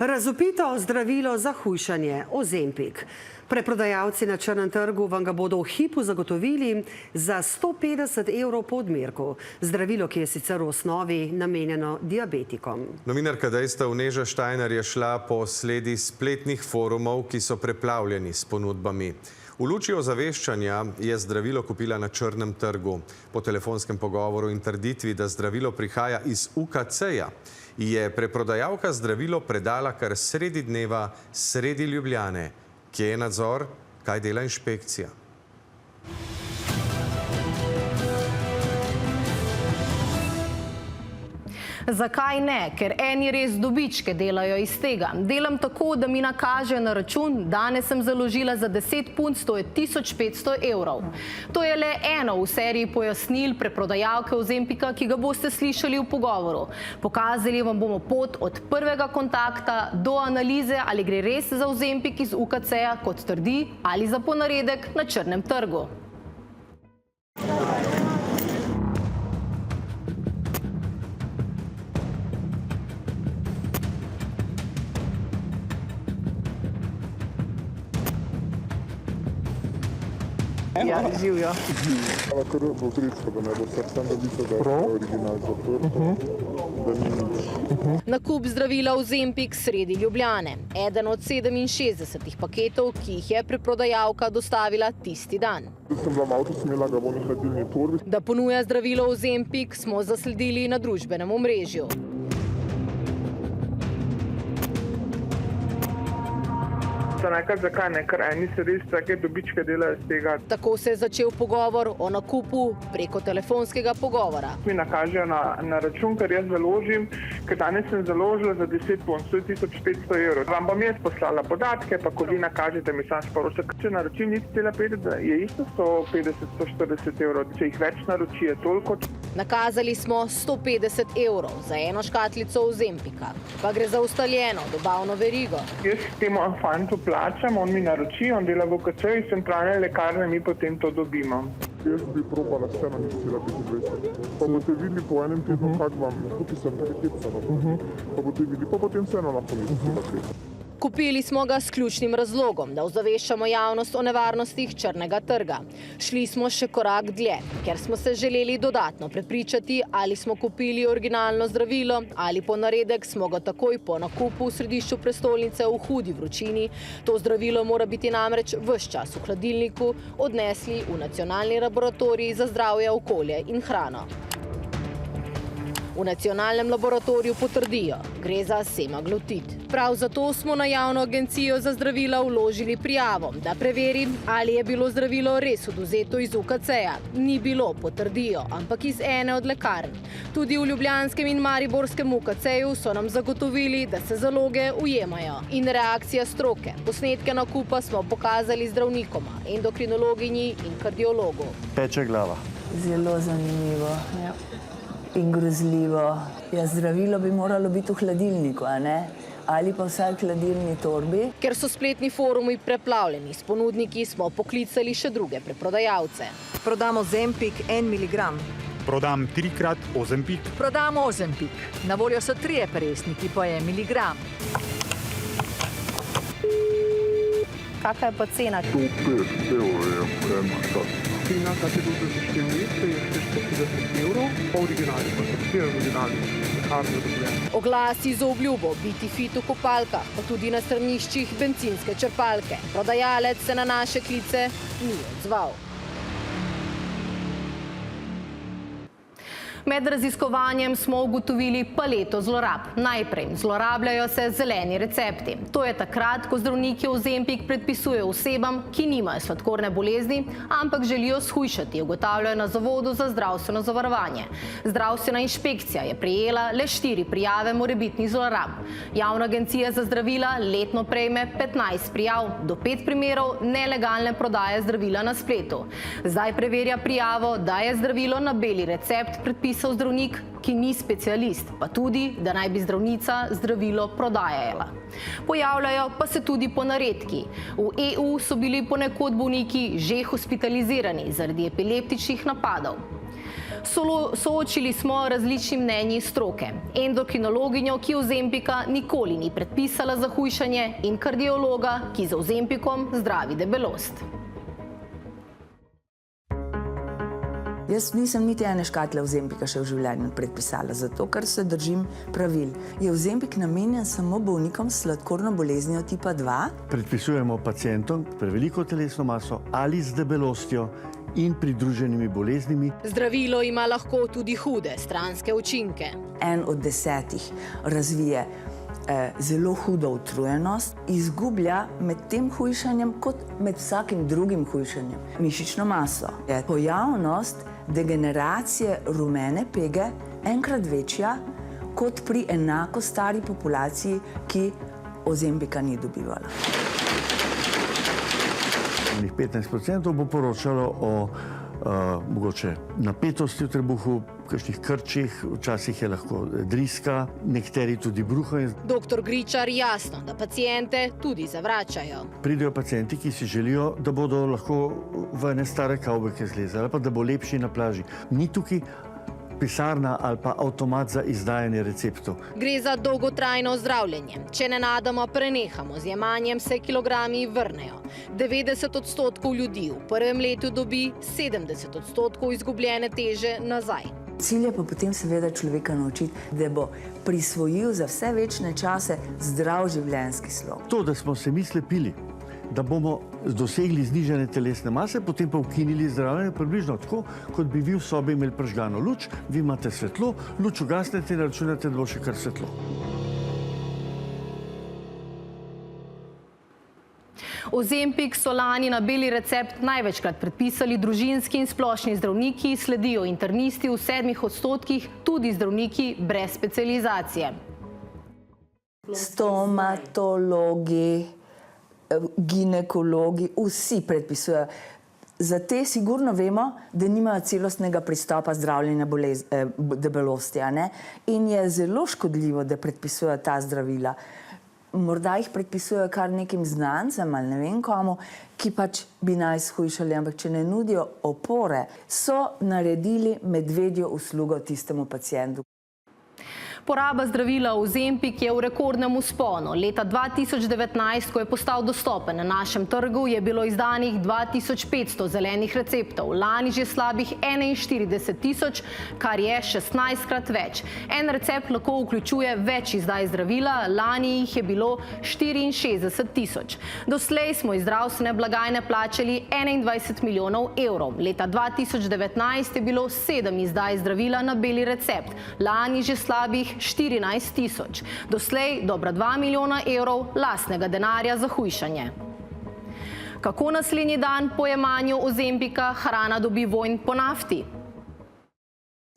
Razvpito zdravilo za hujšanje Ozempik. Preprodajalci na črnem trgu vam ga bodo v hipu zagotovili za 150 € po odmerku. Zdravilo, ki je sicer v osnovi namenjeno diabetikom. Novinarka dejstev Neža Štajner je šla po sledi spletnih forumov, ki so preplavljeni s ponudbami. V luči ozaveščanja je zdravilo kupila na črnem trgu. Po telefonskem pogovoru in trditvi, da zdravilo prihaja iz UKC-ja, je preprodajalka zdravilo predala kar sredi dneva, sredi Ljubljane. Kje je nadzor? Kaj dela inšpekcija? Zakaj ne? Ker eni res dobičke delajo iz tega. Delam tako, da mi nakažejo na račun, danes sem založila za 10 punc, to je 1500 €. To je le eno v seriji pojasnil preprodajalke Ozempika, ki ga boste slišali v pogovoru. Pokazali vam bomo pot od prvega kontakta do analize, ali gre res za Ozempik iz UKC-ja, kot trdi, ali za ponaredek na črnem trgu. Ja, živijo. Kar bo tretjsko, da ne bo srcem, da bi se da je original zaprt, da ni nič. Nakup zdravila Ozempik sredi Ljubljane. Eden od 67 paketov, ki jih je preprodajalka dostavila tisti dan. Sem bila v avtu, sem imela ga v oni hladilni torbi. Da ponuja zdravilo Ozempik, smo zasledili na družbenem omrežju. Zakaj ne, ker eni se res take dobičke delajo iz tega. Tako se je začel pogovor o nakupu preko telefonskega pogovora. Mi nakažejo na račun, ker jaz založim, ker danes sem založila za 10 punc, to je 1500 €. Vam bom jaz poslala podatke, pa ko vi nakažete, mi sam sporočate, če naroči ni 1,50, je isto 150-140 €. Če jih več naroči, je toliko. Nakazali smo 150 € za eno škatlico Ozempika. Pa gre za ustaljeno dobavno verigo. Jaz temu fantu plačam, on mi naroči, on dela v UKC-ju iz centralne lekarne, mi potem to dobimo. Jaz bi probala vseeno ni 1,25. Pa boste videli po enem tednu, kak vam, tukaj sem paketica, pa boste videli, pa potem vseeno lahko ni 1,25. Kupili smo ga s ključnim razlogom, da ozaveščamo javnost o nevarnostih črnega trga. Šli smo še korak dlje, ker smo se želeli dodatno prepričati, ali smo kupili originalno zdravilo, ali ponaredek smo ga takoj po nakupu v središču prestolnice v hudi vročini. To zdravilo mora biti namreč ves čas v hladilniku, odnesli v Nacionalni laboratorij za zdravje, okolje in hrano. V nacionalnem laboratoriju potrdijo, gre za semaglutid. Prav zato smo na javno agencijo za zdravila vložili prijavo, da preveri, ali je bilo zdravilo res odvzeto iz UKC-ja. Ni bilo, potrdijo, ampak iz ene od lekarn. Tudi v ljubljanskem in mariborskem UKC-ju so nam zagotovili, da se zaloge ujemajo. In reakcija stroke. Posnetke nakupa smo pokazali zdravnikoma, endokrinologinji in kardiologu. Peče glava. Zelo zanimivo. Ja. In grozljivo. Ja, zdravilo bi moralo biti v hladilniku, a ne? Ali pa vsaj v hladilni torbi. Ker so spletni forumi preplavljeni s ponudniki, smo poklicali še druge preprodajalce. Prodam Ozempik 1 miligram. Prodam 3-krat Ozempik. Prodam Ozempik. Na voljo so 3 peresniki po 1 miligram. Kakšna je pa cena? 105 € je ena škatlica. Cena, kar je bilo za 4 mesece, je 450 €, pa originalni, pa so 4 originalni, lekarne dobljene. Oglasi z obljubo biti fit v kopalkah, pa tudi na straniščih bencinske črpalke. Prodajalec se na naše klice ni odzval. Med raziskovanjem smo ugotovili paleto zlorab. Najprej zlorabljajo se zeleni recepti. To je takrat, ko zdravniki Ozempik predpisujejo osebam, ki nimajo sladkorne bolezni, ampak želijo shujšati, ugotavljajo na Zavodu za zdravstveno zavarovanje. Zdravstvena inšpekcija je prejela le 4 prijave morebitnih zlorab. Javna agencija za zdravila letno prejme 15 prijav, do 5 primerov nelegalne prodaje zdravila na spletu. Zdaj preverja prijavo, da je zdravilo na beli recept predpisal zdravnik, ki ni specialist, pa tudi, da naj bi zdravnica zdravilo prodajala. Pojavljajo pa se tudi ponaredki. V EU so bili ponekod bolniki že hospitalizirani zaradi epileptičnih napadov. Soočili smo različni mnenji stroke. Endokrinologinjo, ki Ozempika nikoli ni predpisala za hujšanje, in kardiologa, ki z Ozempikom zdravi debelost. Jaz nisem niti ene škatle Ozempika še v življenju predpisala, zato ker se držim pravil. Je Ozempik namenjen samo bolnikom s sladkorno boleznijo tipa 2? Predpisujemo pacientom s preveliko telesno maso ali z debelostjo in pridruženimi boleznimi. Zdravilo ima lahko tudi hude stranske učinke. 1 od 10 razvije zelo hudo utrujenost, izgublja med tem hujšanjem kot med vsakim drugim hujšanjem mišično maso. Je pojavnost degeneracije rumene pege enkrat večja kot pri enako stari populaciji, ki Ozempika ni dobivala. 15% bo poročalo o mogoče napetosti v trebuhu, kakšnih krčih, včasih je lahko driska, nekateri tudi bruhajo. Doktor Gričar jasno, da paciente tudi zavračajo. Pridejo pacienti, ki si želijo, da bodo lahko v ene stare kavbojke zlezali, ali pa da bo lepši na plaži. Ni tukaj pisarna ali pa avtomat za izdajanje receptov. Gre za dolgotrajno zdravljenje. Če nenadoma prenehamo z jemanjem, se kilogrami vrnejo. 90% ljudi v prvem letu dobi 70% izgubljene teže nazaj. Cilj je pa potem seveda človeka naučiti, da bo prisvojil za vse večne čase zdrav življenjski slog. To, da smo se mi slepili, da bomo dosegli znižanje telesne mase, potem pa ukinili zdravljenje, približno tako, kot bi vi v sobi imeli prižgano luč, vi imate svetlo, luč ugasnete in računate, da bo še kar svetlo. Ozempik so lani na beli recept največkrat predpisali družinski in splošni zdravniki, sledijo internisti v 7%, tudi zdravniki brez specializacije. Stomatologi, ginekologi, vsi predpisujejo. Za te sigurno vemo, da nimajo celostnega pristopa zdravljenja debelosti, in je zelo škodljivo, da predpisujejo ta zdravila. Morda jih predpisujejo kar nekim znancem ali ne vem komu, ki pač bi naj shujšali, ampak če ne nudijo opore, so naredili medvedjo uslugo tistemu pacientu. Poraba zdravila Ozempik je v rekordnem vzponu. Leta 2019, ko je postal dostopen na našem trgu, je bilo izdanih 2500 zelenih receptov, lani že slabih 41 000, kar je 16-krat več. En recept lahko vključuje več izdaj zdravila, lani jih je bilo 64 000. Doslej smo iz zdravstvene blagajne plačali 21 milijonov evrov. Leta 2019 je bilo 7 izdaj zdravila na beli recept, lani že slabih 14 000. Doslej dobra 2 milijona evrov lastnega denarja za hujšanje. Kako naslednji dan po jemanju Ozempika hrana dobi vonj po nafti?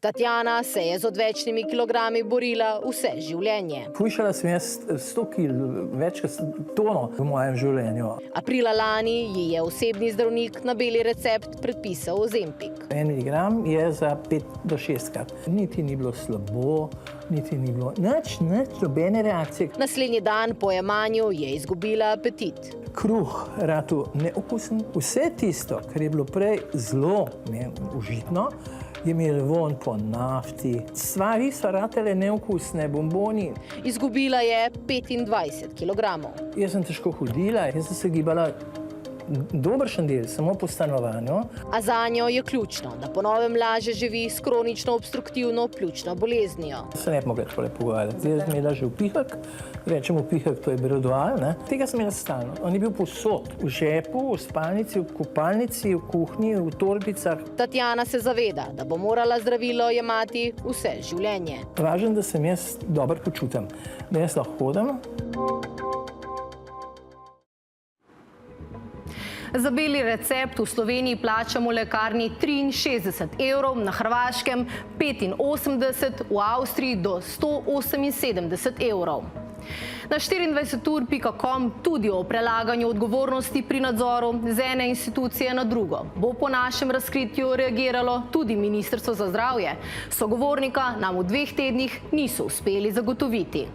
Tatjana se je z odvečnimi kilogrami borila vse življenje. Hujšala sem jaz 100 kil, več kot tono v mojem življenju. Aprila lani ji je osebni zdravnik na beli recept predpisal Ozempik. 1 miligram je za 5 do 6-krat. Niti ni bilo slabo, niti ni bilo nič, nobene reakcije. Naslednji dan po jemanju je izgubila apetit. Kruh ratu neokusen, vse tisto, kar je bilo prej zelo užitno, je imel vonj po nafti. Stvari so ratele neokusne, bomboni. Izgubila je 25 kilogramov. Jaz sem težko hodila, jaz sem se gibala dobršen del, samo po stanovanju. A zanjo je ključno, da po novem lažje živi s kronično obstruktivno pljučno boleznijo. Se ne bi mogla takole pogovarjati. Jaz sem imela že vpihek, rečem vpihek, to je berodual, tega sem imela stalno. On je bil povsod, v žepu, v spalnici, v kopalnici, v kuhinji, v torbicah. Tatjana se zaveda, da bo morala zdravilo jemati vse življenje. Važno, da sem jaz dobro počutim, da jaz lahko hodim. Za beli recept v Sloveniji plačamo v lekarni 63 evrov, na Hrvaškem 85, v Avstriji do 178 evrov. Na 24ur.com tudi o prelaganju odgovornosti pri nadzoru z ene institucije na drugo. Bo po našem razkritju reagiralo tudi Ministrstvo za zdravje. Sogovornika nam v 2 tednih niso uspeli zagotoviti.